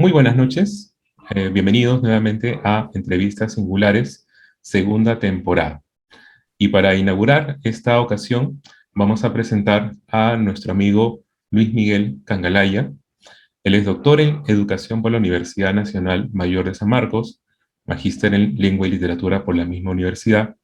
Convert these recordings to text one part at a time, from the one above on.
Muy buenas noches, bienvenidos nuevamente a Entrevistas Singulares, segunda temporada. Y para inaugurar esta ocasión, vamos a presentar a nuestro amigo Luis Miguel Cangalaya. Él es doctor en Educación por la Universidad Nacional Mayor de San Marcos, magíster en Lengua y Literatura por la misma universidad.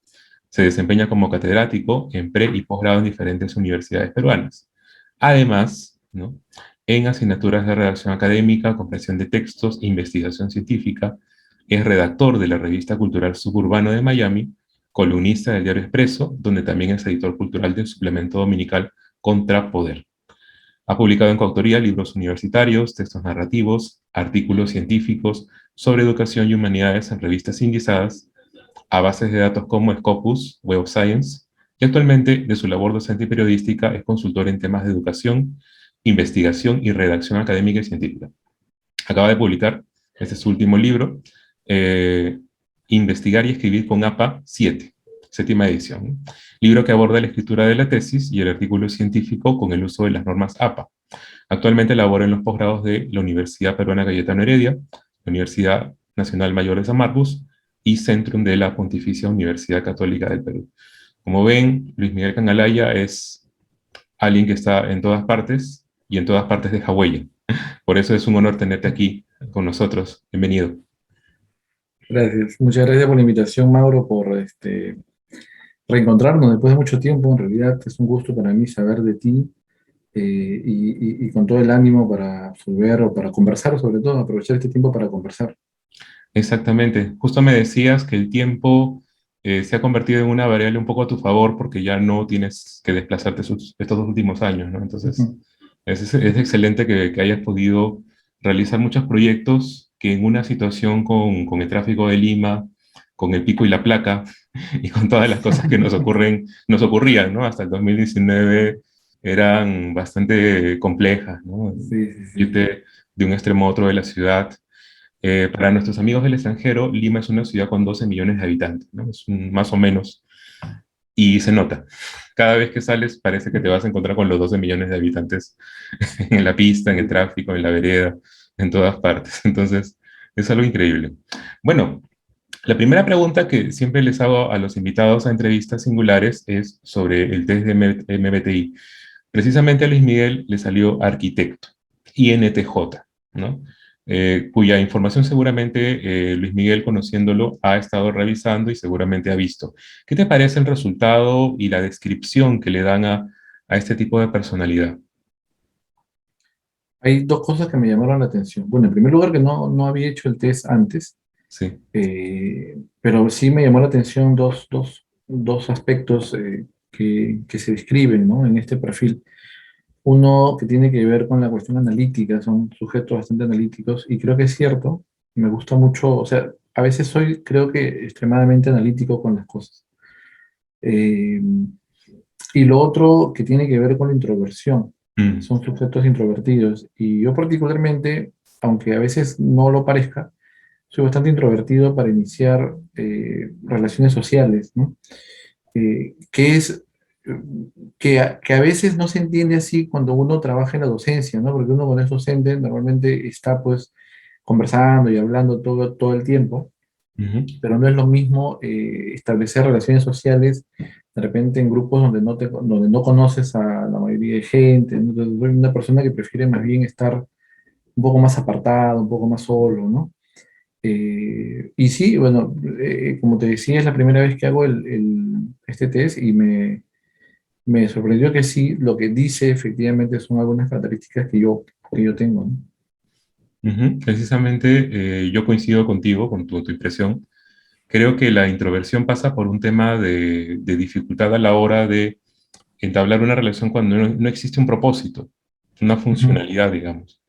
Se desempeña como catedrático en pre y posgrado en diferentes universidades peruanas. Además, ¿no?, en asignaturas de redacción académica, comprensión de textos e investigación científica, es redactor de la revista cultural Suburbano de Miami, columnista del diario Expreso, donde también es editor cultural del suplemento dominical Contrapoder. Ha publicado en coautoría libros universitarios, textos narrativos, artículos científicos sobre educación y humanidades en revistas indizadas, a bases de datos como Scopus, Web of Science, y actualmente de su labor docente y periodística es consultor en temas de educación, investigación y redacción académica y científica. Acaba de publicar, este es su último libro, Investigar y escribir con APA 7, séptima edición. Libro que aborda la escritura de la tesis y el artículo científico con el uso de las normas APA. Actualmente labora en los posgrados de la Universidad Peruana Cayetano Heredia, la Universidad Nacional Mayor de San Marcos y Centrum de la Pontificia Universidad Católica del Perú. Como ven, Luis Miguel Cangalaya es alguien que está en todas partes y en todas partes deja huella. Por eso es un honor tenerte aquí con nosotros. Bienvenido. Gracias. Muchas gracias por la invitación, Mauro, por reencontrarnos después de mucho tiempo. En realidad es un gusto para mí saber de ti y con todo el ánimo para absolver o para conversar, sobre todo, aprovechar este tiempo para conversar. Exactamente. Justo me decías que el tiempo se ha convertido en una variable un poco a tu favor porque ya no tienes que desplazarte estos dos últimos años, ¿no? Entonces, Ujú. es excelente que hayas podido realizar muchos proyectos que en una situación con el tráfico de Lima, con el pico y la placa y con todas las cosas que nos ocurrían, ¿no? Hasta el 2019 eran bastante complejas, ¿no? Sí, sí, sí. Irte de un extremo a otro de la ciudad. Para nuestros amigos del extranjero, Lima es una ciudad con 12 millones de habitantes, ¿no? Más o menos, y se nota. Cada vez que sales parece que te vas a encontrar con los 12 millones de habitantes en la pista, en el tráfico, en la vereda, en todas partes. Entonces, es algo increíble. Bueno, la primera pregunta que siempre les hago a los invitados a entrevistas singulares es sobre el test de MBTI. Precisamente a Luis Miguel le salió arquitecto, INTJ, ¿no? Cuya información seguramente Luis Miguel, conociéndolo, ha estado revisando y seguramente ha visto. ¿Qué te parece el resultado y la descripción que le dan a este tipo de personalidad? Hay dos cosas que me llamaron la atención. Bueno, en primer lugar, que no había hecho el test antes, Sí. pero sí me llamó la atención dos aspectos que se describen, ¿no?, en este perfil. Uno que tiene que ver con la cuestión analítica, son sujetos bastante analíticos, y creo que es cierto, me gusta mucho, o sea, a veces soy, creo que, extremadamente analítico con las cosas. Eh, y lo otro que tiene que ver con la introversión, Mm, son sujetos introvertidos, y yo particularmente, aunque a veces no lo parezca, soy bastante introvertido para iniciar relaciones sociales, ¿no? Que es que a veces no se entiende así cuando uno trabaja en la docencia, ¿no? Porque uno cuando es docente normalmente está pues conversando y hablando todo el tiempo, ujú. pero no es lo mismo establecer relaciones sociales de repente en grupos donde no conoces a la mayoría de gente, ¿no? Entonces, soy una persona que prefiere más bien estar un poco más apartado, un poco más solo, ¿no? Y sí, bueno, como te decía, es la primera vez que hago este test y me sorprendió que sí, lo que dice efectivamente son algunas características que yo tengo, ¿no? Ujú. Precisamente yo coincido contigo, con tu impresión. Creo que la introversión pasa por un tema de dificultad a la hora de entablar una relación cuando no existe un propósito, una Ujú. funcionalidad, digamos.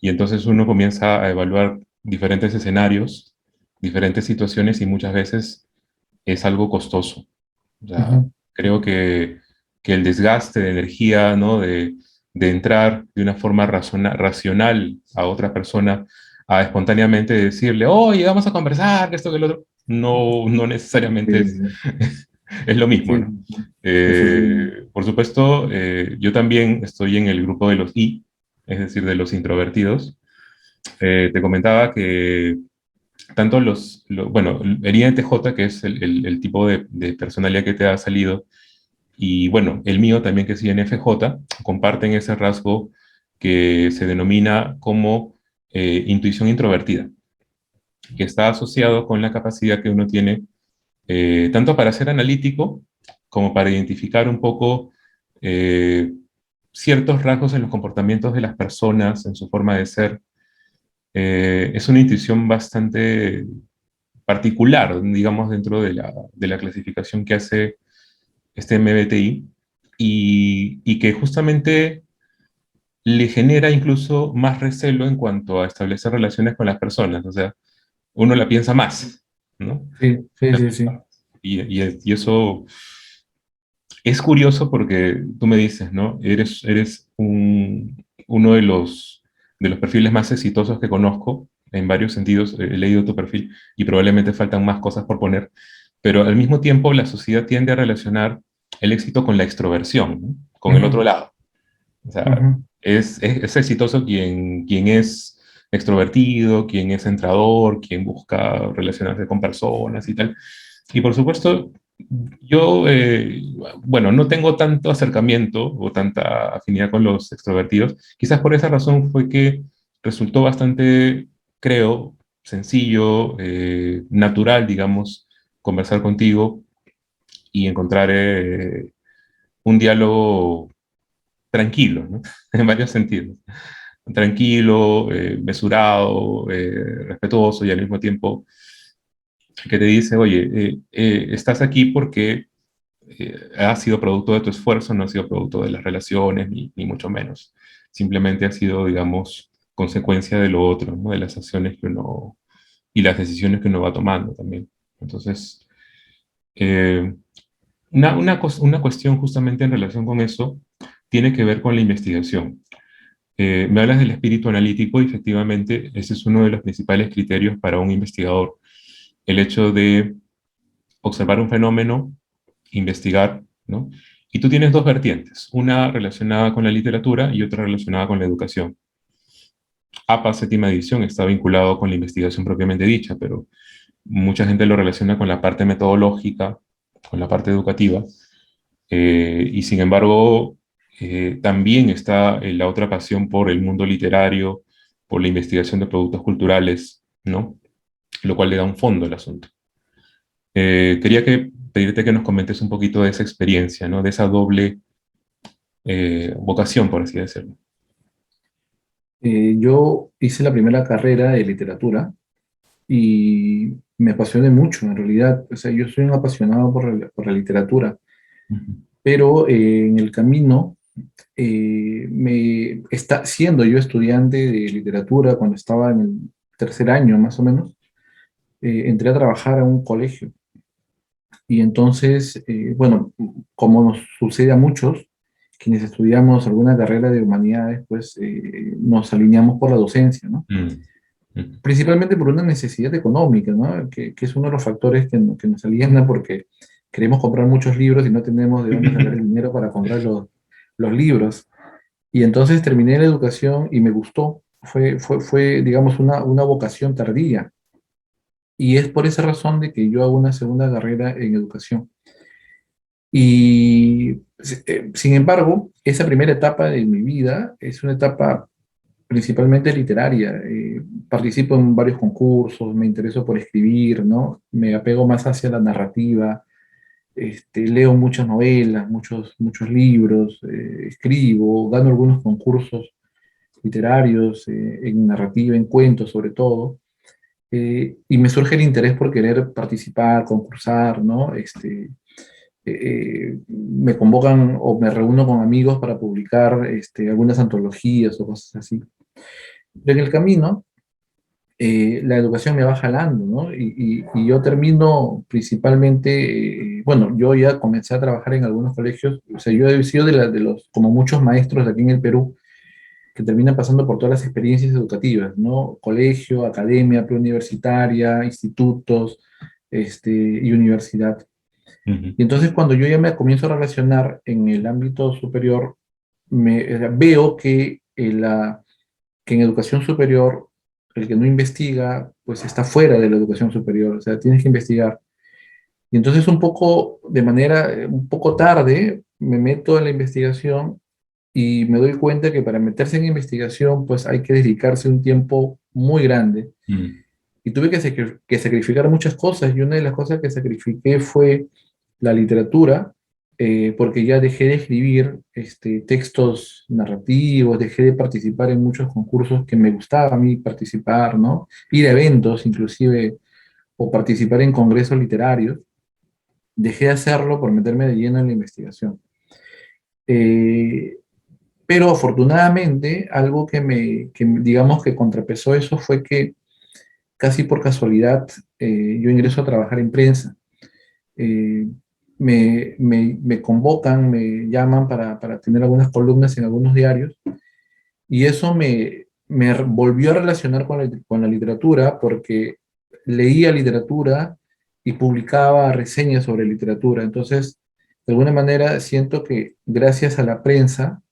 Y entonces uno comienza a evaluar diferentes escenarios, diferentes situaciones y muchas veces es algo costoso. O sea, Ujú. creo que el desgaste de energía, ¿no? De entrar de una forma racional a otra persona, a espontáneamente decirle, oye, vamos a conversar, que esto, que lo otro, no necesariamente Sí, es, sí, es lo mismo, sí, ¿no? sí, sí, sí. Por supuesto, yo también estoy en el grupo de los I, es decir, de los introvertidos, Te comentaba que tanto bueno, el INTJ, que es el tipo de personalidad que te ha salido, y bueno, el mío también, que es INFJ, comparten ese rasgo que se denomina como intuición introvertida, que está asociado con la capacidad que uno tiene tanto para ser analítico como para identificar un poco eh, ciertos rasgos en los comportamientos de las personas, en su forma de ser. Es una intuición bastante particular, digamos, dentro de la clasificación que hace este MBTI y que justamente le genera incluso más recelo en cuanto a establecer relaciones con las personas. O sea, uno la piensa más, ¿no? Sí, sí, sí, sí. Y eso es curioso porque tú me dices, ¿no? Eres uno de los perfiles más exitosos que conozco en varios sentidos. He leído tu perfil y probablemente faltan más cosas por poner, pero al mismo tiempo la sociedad tiende a relacionar el éxito con la extroversión, ¿no? Con el otro Ujú, lado. O sea, ujú. es exitoso quien es extrovertido, quien es centrador, quien busca relacionarse con personas y tal. Y por supuesto, yo, bueno, no tengo tanto acercamiento o tanta afinidad con los extrovertidos. Quizás por esa razón fue que resultó bastante, creo, sencillo, natural, digamos, conversar contigo y encontrar un diálogo tranquilo, ¿no? En varios sentidos. Tranquilo, mesurado, respetuoso y al mismo tiempo que te dice, oye, estás aquí porque ha sido producto de tu esfuerzo, no ha sido producto de las relaciones, ni mucho menos. Simplemente ha sido, digamos, consecuencia de lo otro, ¿no? De las acciones que uno y las decisiones que uno va tomando también. Entonces, eh, una cuestión justamente en relación con eso tiene que ver con la investigación. Me hablas del espíritu analítico y efectivamente ese es uno de los principales criterios para un investigador. El hecho de observar un fenómeno, investigar, ¿no? Y tú tienes dos vertientes, una relacionada con la literatura y otra relacionada con la educación. APA séptima edición está vinculado con la investigación propiamente dicha, pero mucha gente lo relaciona con la parte metodológica, con la parte educativa, y sin embargo, también está la otra pasión por el mundo literario, por la investigación de productos culturales, ¿no? Lo cual le da un fondo al asunto. Quería pedirte que nos comentes un poquito de esa experiencia, ¿no? De esa doble vocación, por así decirlo. Yo hice la primera carrera de literatura y me apasioné mucho, en realidad. O sea, yo soy un apasionado por la literatura, Ujú, pero en el camino, siendo yo estudiante de literatura, cuando estaba en el tercer año más o menos, entré a trabajar a un colegio. Y entonces, bueno, como nos sucede a muchos, quienes estudiamos alguna carrera de humanidades, pues nos alineamos por la docencia, ¿no? mm, mm, Principalmente por una necesidad económica, ¿no? Que es uno de los factores que nos aliena porque queremos comprar muchos libros y no tenemos de dónde sacar el dinero para comprar los libros. Y entonces terminé la educación y me gustó. Fue digamos, una vocación tardía. Y es por esa razón de que yo hago una segunda carrera en educación. Y sin embargo, esa primera etapa de mi vida es una etapa principalmente literaria. Participo en varios concursos, me intereso por escribir, ¿no? Me apego más hacia la narrativa, leo muchas novelas, muchos libros, escribo, gano algunos concursos literarios, en narrativa, en cuentos sobre todo. Y me surge el interés por querer participar, concursar, ¿no? Me convocan o me reúno con amigos para publicar algunas antologías o cosas así. Pero en el camino, la educación me va jalando, ¿no? Y yo termino principalmente, bueno, yo ya comencé a trabajar en algunos colegios, o sea, yo he sido de los, como muchos maestros de aquí en el Perú, que terminan pasando por todas las experiencias educativas, ¿no? Colegio, academia preuniversitaria, institutos, y universidad. ujú, Y entonces cuando yo ya me comienzo a relacionar en el ámbito superior, veo que, que en educación superior el que no investiga, pues está fuera de la educación superior, o sea, tienes que investigar. Y entonces un poco, de manera un poco tarde, me meto en la investigación y me doy cuenta que para meterse en investigación, pues hay que dedicarse un tiempo muy grande. Mm, Y tuve que sacrificar muchas cosas, y una de las cosas que sacrifiqué fue la literatura, porque ya dejé de escribir textos narrativos, dejé de participar en muchos concursos que me gustaba a mí participar, ¿no? Ir a eventos, inclusive, o participar en congresos literarios. Dejé de hacerlo por meterme de lleno en la investigación. Eh, pero afortunadamente, algo digamos, que contrapesó eso fue que casi por casualidad yo ingreso a trabajar en prensa. Eh, me convocan, me llaman para tener algunas columnas en algunos diarios, y eso me volvió a relacionar con la literatura, porque leía literatura y publicaba reseñas sobre literatura. Entonces, de alguna manera siento que gracias a la prensa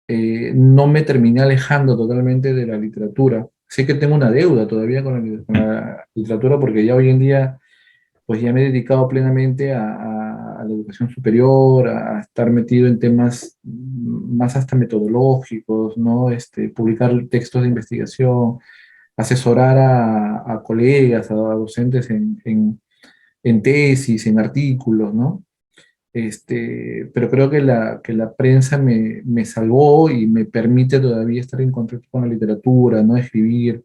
no me terminé alejando totalmente de la literatura. Sé que tengo una deuda todavía con la literatura, porque ya hoy en día pues ya me he dedicado plenamente a la educación superior, a estar metido en temas más hasta metodológicos, ¿no? Publicar textos de investigación, asesorar a colegas, a docentes en tesis, en artículos, ¿no? Pero creo que la prensa me salvó y me permite todavía estar en contacto con la literatura, ¿no? Escribir,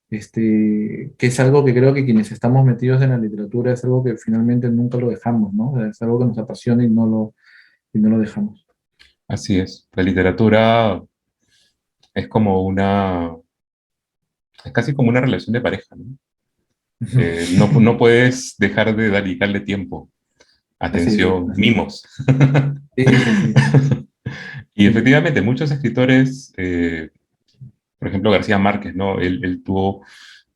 que es algo que creo que quienes estamos metidos en la literatura es algo que finalmente nunca lo dejamos, ¿no? O sea, es algo que nos apasiona y no lo dejamos. así es. La literatura es como es casi como una relación de pareja, ¿no? Ujú. No puedes dejar de dedicarle tiempo, Así es, atención, así es. mimos. Sí, sí, sí. Y Sí. efectivamente, muchos escritores, por ejemplo, García Márquez, ¿no? Él tuvo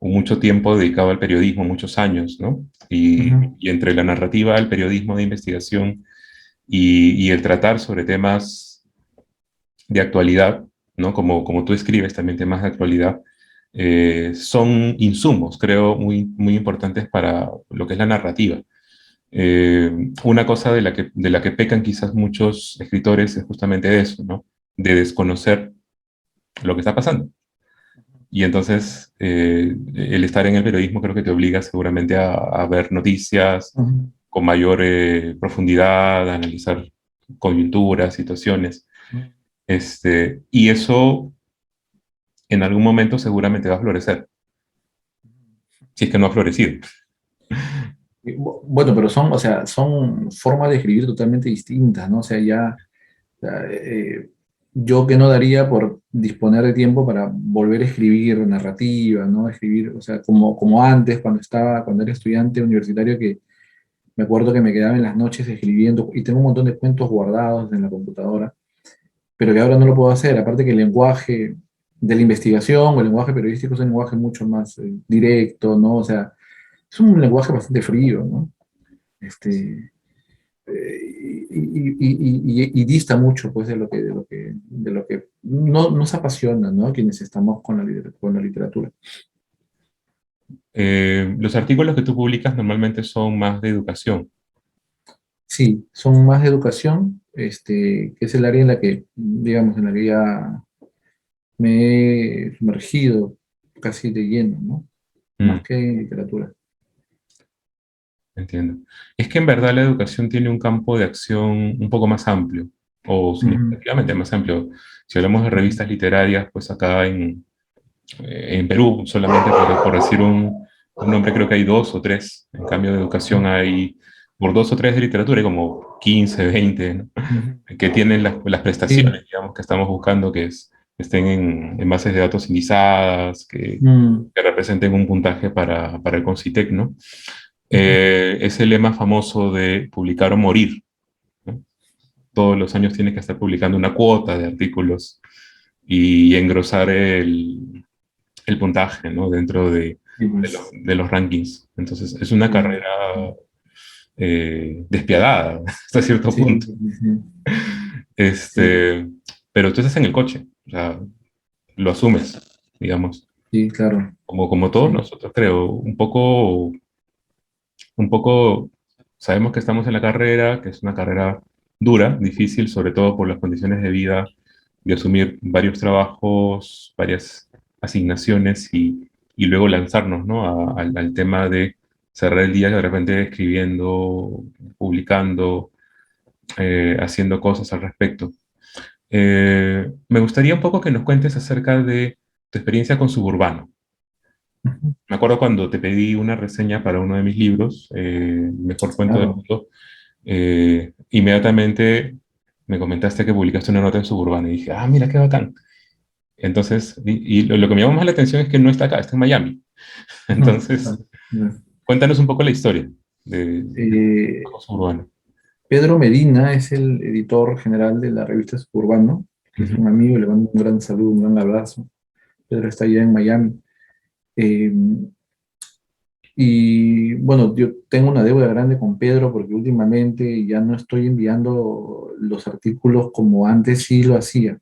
mucho tiempo dedicado al periodismo, muchos años, ¿no? Ujú, Y entre la narrativa, el periodismo de investigación y el tratar sobre temas de actualidad, ¿no? Como tú escribes también temas de actualidad, son insumos, creo, muy importantes para lo que es la narrativa. Eh, una cosa de la que pecan quizás muchos escritores es justamente eso, ¿no? De desconocer lo que está pasando. Y entonces el estar en el periodismo creo que te obliga seguramente a ver noticias ujú, con mayor profundidad, a analizar coyunturas, situaciones. ujú. Y eso en algún momento seguramente va a florecer, si es que no ha florecido. Bueno, pero son, o sea, son formas de escribir totalmente distintas, ¿no? O sea, ya, yo que no daría por disponer de tiempo para volver a escribir narrativa, ¿no? Escribir, o sea, como antes, cuando era estudiante universitario, que me acuerdo que me quedaba en las noches escribiendo, y tengo un montón de cuentos guardados en la computadora, pero que ahora no lo puedo hacer. Aparte que el lenguaje de la investigación o el lenguaje periodístico es un lenguaje mucho más directo, ¿no? O sea, es un lenguaje bastante frío, ¿no? Este, y dista mucho, pues, de lo que no, nos apasiona, ¿no? Quienes estamos con la literatura. Los artículos que tú publicas normalmente son más de educación. Sí, son más de educación, que es el área en la que, digamos, en la que ya me he sumergido casi de lleno, ¿no? Más Mm, que en literatura. entiendo. Es que en verdad la educación tiene un campo de acción un poco más amplio, o Ujú, significativamente más amplio. Si hablamos de ujú. revistas literarias, pues acá en Perú, solamente por decir un nombre, creo que hay dos o tres. En cambio de educación hay, por dos o tres de literatura, hay como 15, 20, ¿no? Ujú. Que tienen las Sí. prestaciones, digamos, que estamos buscando, estén en bases de datos indizadas, Mm, que representen un puntaje para el Concitec, ¿no? ujú. Es el lema famoso de publicar o morir, ¿no? Todos los años tienes que estar publicando una cuota de artículos y engrosar el puntaje, ¿no? Dentro Sí, pues. de los rankings. Entonces, es una Sí, carrera despiadada hasta cierto sí, punto. sí, sí. Sí. Este, pero tú estás en el coche, o sea, lo asumes, digamos. Sí, claro. como todos Sí. nosotros, creo. Un poco sabemos que estamos en la carrera, que es una carrera dura, difícil, sobre todo por las condiciones de vida, de asumir varios trabajos, varias asignaciones y luego lanzarnos, ¿no? al tema de cerrar el día de repente escribiendo, publicando, haciendo cosas al respecto. Me gustaría un poco que nos cuentes acerca de tu experiencia con Suburbano. Ujú. Me acuerdo cuando te pedí una reseña para uno de mis libros, Mejor Cuento del Claro. Mundo, inmediatamente me comentaste que publicaste una nota en Suburbano y dije, ah, mira qué bacán. Entonces, y lo que me llama más la atención es que no está acá, está en Miami. Ujú. Entonces, Ya. cuéntanos un poco la historia de Eh, Suburbano. Pedro Medina es el editor general de la revista Suburbano, que es Ujú, un amigo, le mando un gran saludo, un gran abrazo. Pedro está allá en Miami. Eh, y bueno, yo tengo una deuda grande con Pedro porque últimamente ya no estoy enviando los artículos como antes sí lo hacía.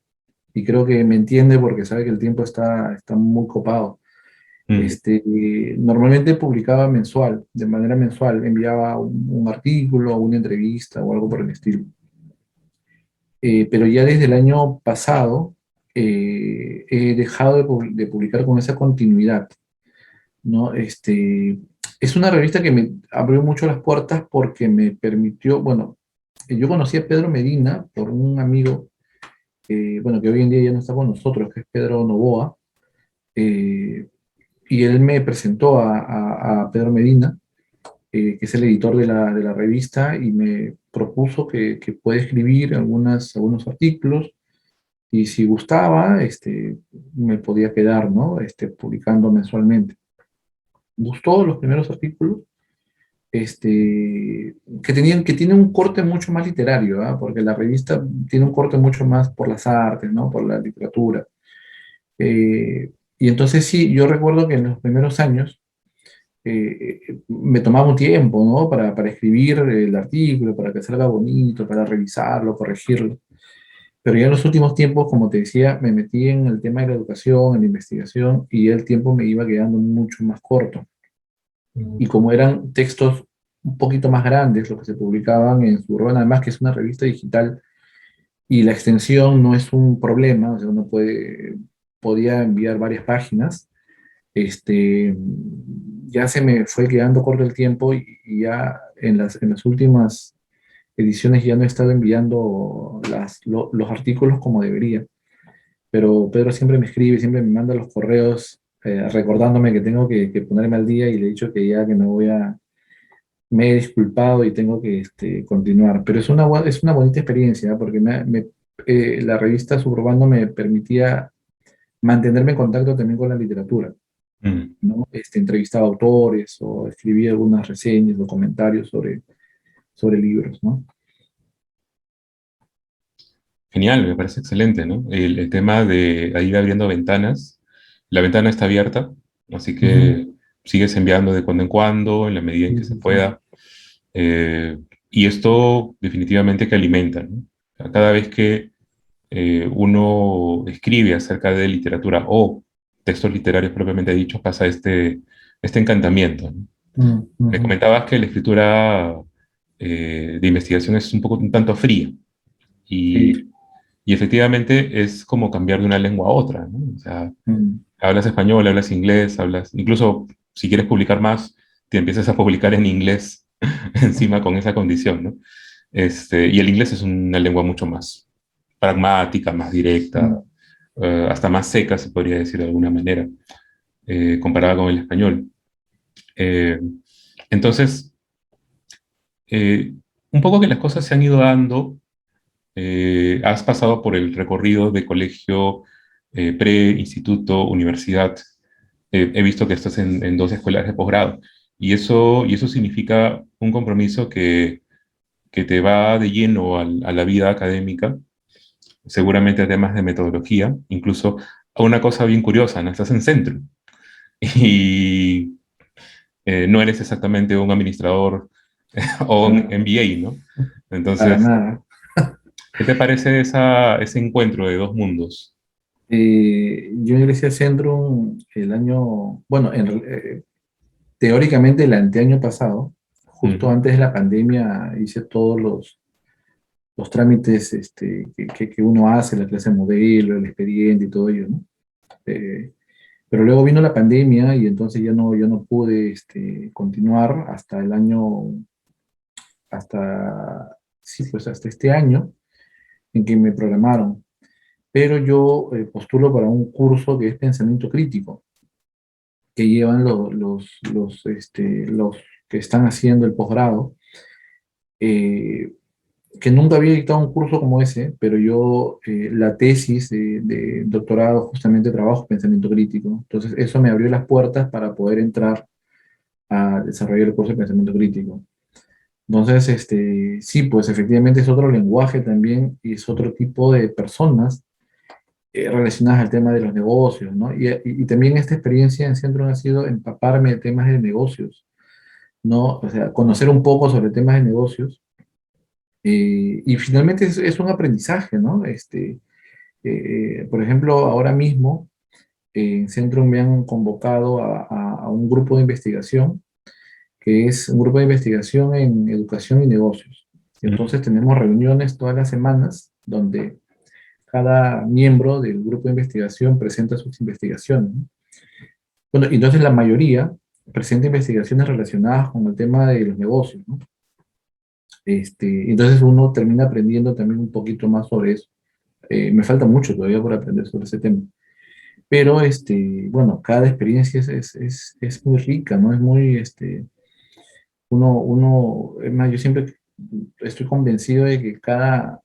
Y creo que me entiende porque sabe que el tiempo está muy copado. mm, Normalmente publicaba mensual, de manera mensual, enviaba un artículo, una entrevista o algo por el estilo. Pero ya desde el año pasado he dejado de publicar con esa continuidad, ¿no? Es una revista que me abrió mucho las puertas porque me permitió, bueno, yo conocí a Pedro Medina por un amigo, bueno, que hoy en día ya no está con nosotros, que es Pedro Novoa, eh, y él me presentó a Pedro Medina, que es el editor de la revista, y me propuso que puede escribir algunos artículos, y si gustaba, me podía quedar, ¿no? Publicando mensualmente. Gustó los primeros artículos, que tiene un corte mucho más literario, ¿ah? Porque la revista tiene un corte mucho más por las artes, ¿no? Por la literatura. Y entonces sí, yo recuerdo que en los primeros años me tomaba un tiempo, ¿no? Para escribir el artículo, para que salga bonito, para revisarlo, corregirlo. Pero ya en los últimos tiempos, como te decía, me metí en el tema de la educación, en la investigación, y el tiempo me iba quedando mucho más corto. Y como eran textos un poquito más grandes, los que se publicaban en Suburbana, además que es una revista digital, y la extensión no es un problema, o sea, podía enviar varias páginas, este, ya se me fue quedando corto el tiempo y ya en las últimas ediciones ya no he estado enviando los artículos como debería. Pero Pedro siempre me escribe, siempre me manda los correos recordándome que tengo que ponerme al día, y le he dicho que ya que me he disculpado y tengo que continuar. Pero es una bonita experiencia, ¿eh? Porque la revista Suburbano me permitía mantenerme en contacto también con la literatura, mm. ¿no? Entrevistaba autores o escribía algunas reseñas o comentarios sobre libros, ¿no? Genial, me parece excelente, ¿no? El tema de ir abriendo ventanas. La ventana está abierta, así Ujú. que sigues enviando de cuando en cuando, en la medida en Sí, que se sí, sí. pueda. Y esto definitivamente que alimenta, ¿no? O sea, cada vez que uno escribe acerca de literatura o textos literarios propiamente dichos, pasa este encantamiento, ¿no? Mm, Me ujú. comentabas que la escritura de investigación es un tanto fría y, Sí. y efectivamente es como cambiar de una lengua a otra, ¿no? O sea, Mm, hablas español, hablas inglés, incluso si quieres publicar más, te empiezas a publicar en inglés encima con esa condición, ¿no? Y el inglés es una lengua mucho más pragmática, más directa, mm. hasta más seca, se podría decir de alguna manera, comparada con el español. Eh, entonces, un poco que las cosas se han ido dando, has pasado por el recorrido de colegio, pre-instituto, universidad. He visto que estás en dos escuelas de posgrado y eso significa un compromiso que te va de lleno a la vida académica, seguramente a temas de metodología, incluso a una cosa bien curiosa, ¿no? Estás en centro y no eres exactamente un administrador o un Para, MBA, ¿no? para Entonces, nada. ¿qué te parece ese encuentro de dos mundos? Yo ingresé al Centrum el año, bueno, teóricamente el anteaño pasado, justo Ujú. antes de la pandemia, hice todos los trámites que uno hace, la clase de modelo, el expediente y todo ello, ¿no? Eh, pero luego vino la pandemia y entonces ya no pude continuar hasta el año, hasta, sí, pues hasta este año en que me programaron. Pero yo postulo para un curso que es pensamiento crítico, que llevan los que están haciendo el posgrado, eh, que nunca había dictado un curso como ese, pero yo la tesis de doctorado justamente trabajo pensamiento crítico. Entonces eso me abrió las puertas para poder entrar a desarrollar el curso de pensamiento crítico. Entonces, sí, pues efectivamente es otro lenguaje también y es otro tipo de personas relacionadas al tema de los negocios, ¿no? Y también esta experiencia en Centro ha sido empaparme de temas de negocios, ¿no? O sea, conocer un poco sobre temas de negocios. Y finalmente es un aprendizaje, ¿no? Por ejemplo, ahora mismo en Centro me han convocado a un grupo de investigación, que es un grupo de investigación en educación y negocios. Y Mm. entonces tenemos reuniones todas las semanas donde cada miembro del grupo de investigación presenta sus investigaciones, ¿no? Bueno, y entonces la mayoría presenta investigaciones relacionadas con el tema de los negocios, ¿no? Entonces uno termina aprendiendo también un poquito más sobre eso. Me falta mucho todavía por aprender sobre ese tema. Pero, bueno, cada experiencia es muy rica, ¿no? Es muy, es más, yo siempre estoy convencido de que cada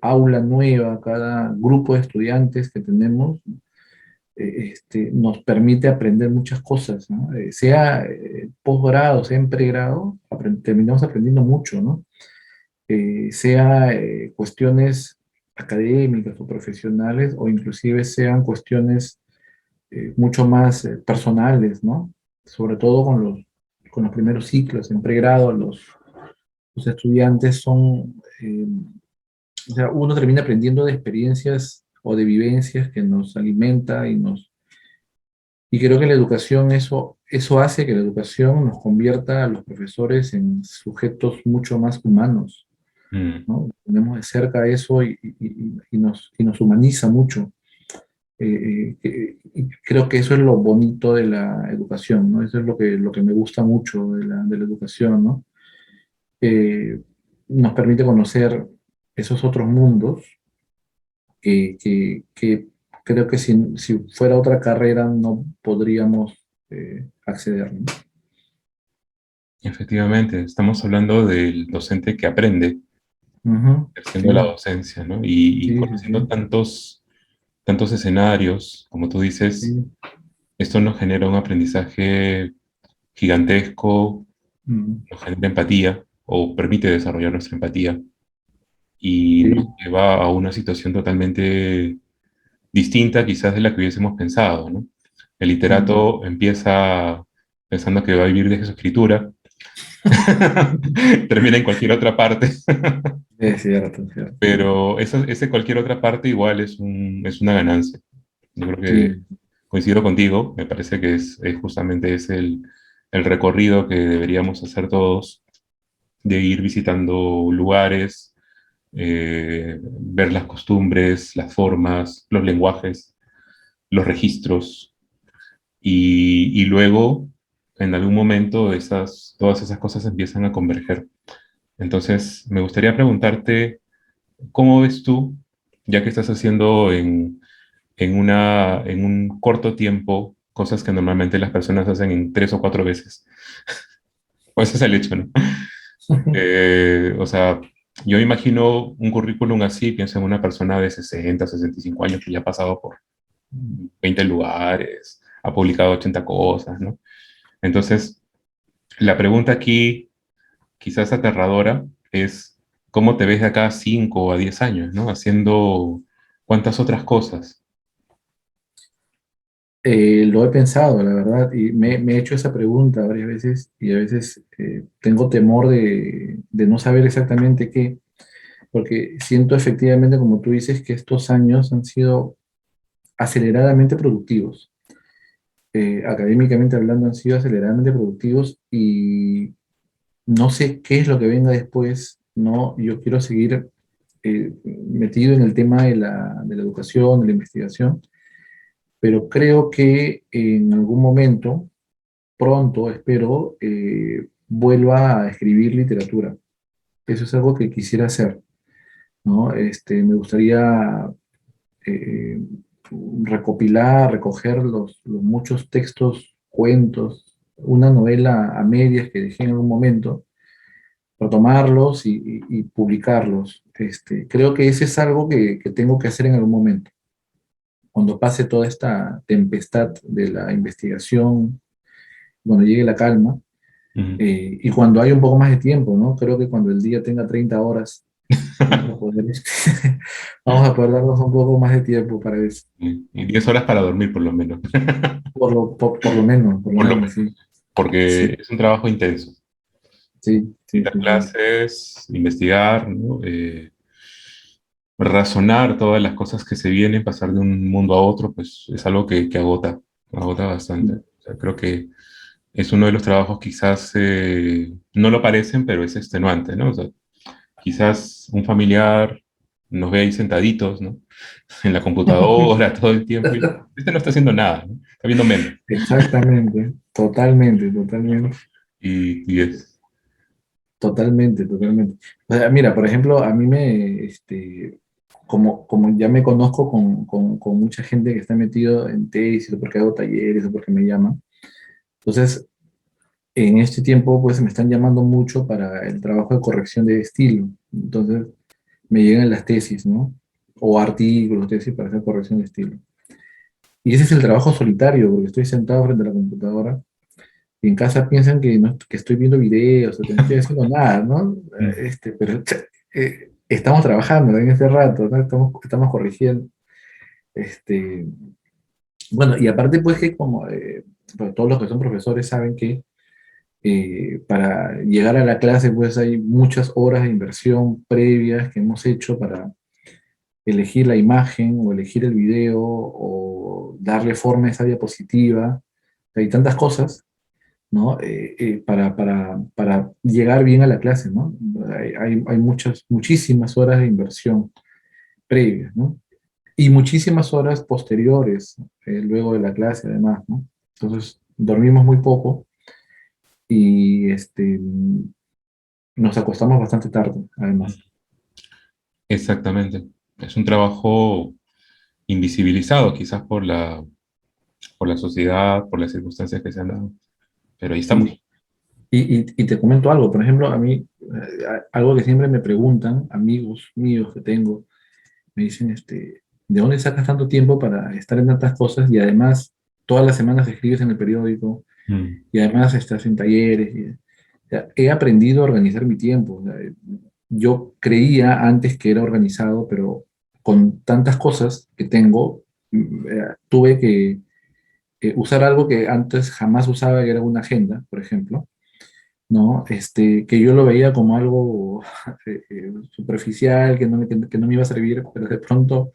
aula nueva, cada grupo de estudiantes que tenemos, nos permite aprender muchas cosas, ¿no? Sea posgrado, sea en pregrado, terminamos aprendiendo mucho, ¿no? Sea cuestiones académicas o profesionales, o inclusive sean cuestiones mucho más personales, ¿no? Sobre todo con los primeros ciclos en pregrado, los estudiantes son, o sea, uno termina aprendiendo de experiencias o de vivencias que nos alimenta y creo que la educación, eso hace que la educación nos convierta a los profesores en sujetos mucho más humanos, Mm. ¿no? Tenemos de cerca eso y nos humaniza mucho. Y creo que eso es lo bonito de la educación, ¿no? Eso es lo que me gusta mucho de la educación, ¿no? Nos permite conocer esos otros mundos que creo que si fuera otra carrera no podríamos acceder, ¿no? Efectivamente, estamos hablando del docente que aprende, Ujú, ejerciendo la sí, docencia, ¿no? Y sí, sí, conociendo sí, tantos escenarios, como tú dices, sí. esto nos genera un aprendizaje gigantesco, Ujú, nos genera empatía o permite desarrollar nuestra empatía y sí, nos lleva a una situación totalmente distinta quizás de la que hubiésemos pensado, ¿no? El ujú. literato empieza pensando que va a vivir de su escritura, termina en cualquier otra parte, Es cierto, es cierto. pero ese cualquier otra parte igual es una ganancia. Yo creo que Sí, coincido contigo, me parece que es justamente es el recorrido que deberíamos hacer todos, de ir visitando lugares, ver las costumbres, las formas, los lenguajes, los registros, y luego, en algún momento, todas esas cosas empiezan a converger. Entonces, me gustaría preguntarte, ¿cómo ves tú, ya que estás haciendo en un corto tiempo cosas que normalmente las personas hacen en 3 o 4 veces? O ese es el hecho, ¿no? O sea, yo me imagino un currículum así, pienso en una persona de 60, 65 años que ya ha pasado por 20 lugares, ha publicado 80 cosas, ¿no? Entonces, la pregunta aquí, quizás aterradora, es ¿cómo te ves de acá a 5 o a 10 años, ¿no? Haciendo cuántas otras cosas. Lo he pensado, la verdad, y me he hecho esa pregunta varias veces y a veces tengo temor de no saber exactamente qué, porque siento efectivamente, como tú dices, que estos años han sido aceleradamente productivos. Académicamente hablando han sido aceleradamente productivos y no sé qué es lo que venga después, ¿no? Yo quiero seguir metido en el tema de la educación, de la investigación, pero creo que en algún momento, pronto, espero, vuelva a escribir literatura. Eso es algo que quisiera hacer, ¿no? Me gustaría eh, recopilar, recoger los muchos textos, cuentos, una novela a medias que dejé en algún momento, retomarlos y publicarlos. Creo que ese es algo que tengo que hacer en algún momento. Cuando pase toda esta tempestad de la investigación, cuando llegue la calma, Ujú. y cuando hay un poco más de tiempo, ¿no? Creo que cuando el día tenga 30 horas, vamos a poder, vamos a poder darnos un poco más de tiempo para eso. Y 10 horas para dormir, por lo menos. Por lo Por lo menos, menos, sí. porque Sí, es un trabajo intenso. sí, sí, Dar sí, sí. clases, investigar, ¿no? Razonar todas las cosas que se vienen, pasar de un mundo a otro, pues es algo que agota, agota bastante. Sí. O sea, creo que es uno de los trabajos quizás no lo parecen, pero es extenuante, ¿no? O sea, quizás un familiar nos ve ahí sentaditos, ¿no? En la computadora todo el tiempo y este no está haciendo nada, ¿no? Está viendo memes. Exactamente, totalmente, totalmente, Y es... totalmente, totalmente. O sea, mira, por ejemplo, a mí como ya me conozco con mucha gente que está metido en tesis, o porque hago talleres, o porque me llaman, entonces, en este tiempo, pues me están llamando mucho para el trabajo de corrección de estilo. Entonces, me llegan las tesis, ¿no? O artículos, tesis para hacer corrección de estilo. Y ese es el trabajo solitario, porque estoy sentado frente a la computadora y en casa piensan que, no, que estoy viendo videos o que no estoy haciendo nada, ¿no? Mm. Pero estamos trabajando en este rato, ¿no? Estamos corrigiendo. Este, bueno, y aparte, pues que como pues, todos los que son profesores saben que para llegar a la clase, pues hay muchas horas de inversión previas que hemos hecho para elegir la imagen o elegir el video o darle forma a esa diapositiva. Hay tantas cosas, ¿no? Para llegar bien a la clase, ¿no? Hay muchísimas horas de inversión previas, ¿no? Y muchísimas horas posteriores, luego de la clase, además, ¿no? Entonces, dormimos muy poco y nos acostamos bastante tarde, además. Exactamente. Es un trabajo invisibilizado quizás por la sociedad, por las circunstancias que se han dado, pero ahí estamos. Sí. Y te comento algo, por ejemplo, a mí, algo que siempre me preguntan, amigos míos que tengo, me dicen, ¿de dónde sacas tanto tiempo para estar en tantas cosas? Y además, todas las semanas escribes en el periódico, Mm. y además estás en talleres. O sea, he aprendido a organizar mi tiempo. O sea, yo creía antes que era organizado, pero con tantas cosas que tengo, tuve que usar algo que antes jamás usaba, que era una agenda, por ejemplo, ¿no? Que yo lo veía como algo superficial, que no me iba a servir, pero de pronto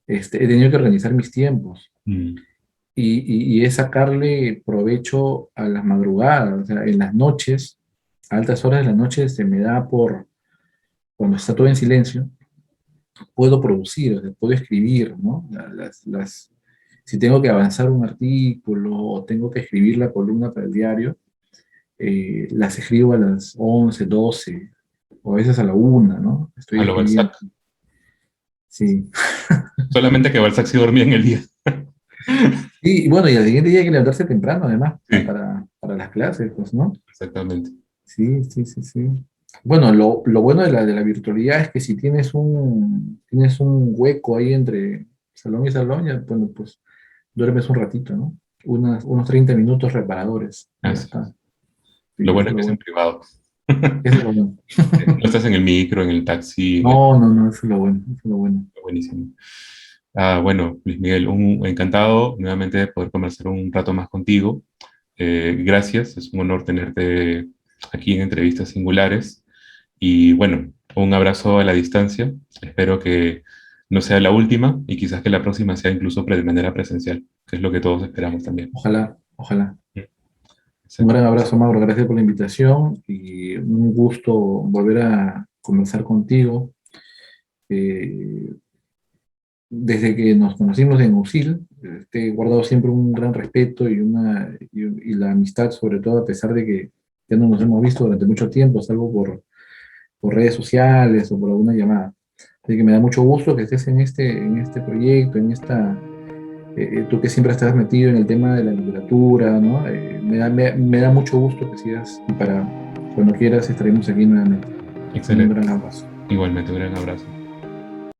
he tenido que organizar mis tiempos Mm. y es sacarle provecho a las madrugadas, o sea, en las noches, a altas horas de la noche se me da cuando está todo en silencio, puedo producir, o sea, puedo escribir, ¿no? Si tengo que avanzar un artículo o tengo que escribir la columna para el diario, las escribo a las 11 12 o a veces a la 1, ¿no? Estoy A lo escribiendo. Balzac. Sí. Solamente que Balzac sí dormía en el día. Y bueno, y al siguiente día hay que levantarse temprano, además, Sí, para las clases, pues, ¿no? exactamente. Sí, sí, sí, sí. Bueno, lo bueno de la virtualidad es que si tienes un hueco ahí entre salón y salón, ya, bueno, pues duermes un ratito, ¿no? Unos 30 minutos reparadores, y ya Así está. es. Sí, Lo eso bueno es es que lo es en bueno. privado. Eso es lo bueno. No estás en el micro, en el taxi, No, no, no, eso es lo bueno, eso es lo bueno. buenísimo. Ah, bueno, Luis Miguel, un encantado nuevamente de poder conversar un rato más contigo. Gracias, es un honor tenerte aquí en Entrevistas Singulares. Y bueno, un abrazo a la distancia. Espero que no sea la última y quizás que la próxima sea incluso de manera presencial, que es lo que todos esperamos también. Ojalá, ojalá. Un Exacto. gran abrazo, Mauro. Gracias por la invitación y un gusto volver a conversar contigo. Eh, Desde que nos conocimos en USIL, te he guardado siempre un gran respeto y la amistad, sobre todo a pesar de que ya no nos hemos visto durante mucho tiempo, salvo por redes sociales o por alguna llamada. Así que me da mucho gusto que estés en este proyecto, tú que siempre estás metido en el tema de la literatura, ¿no? Me da mucho gusto que sigas y para cuando quieras estaremos aquí nuevamente. Un Excelente. gran abrazo. Igualmente, un gran abrazo.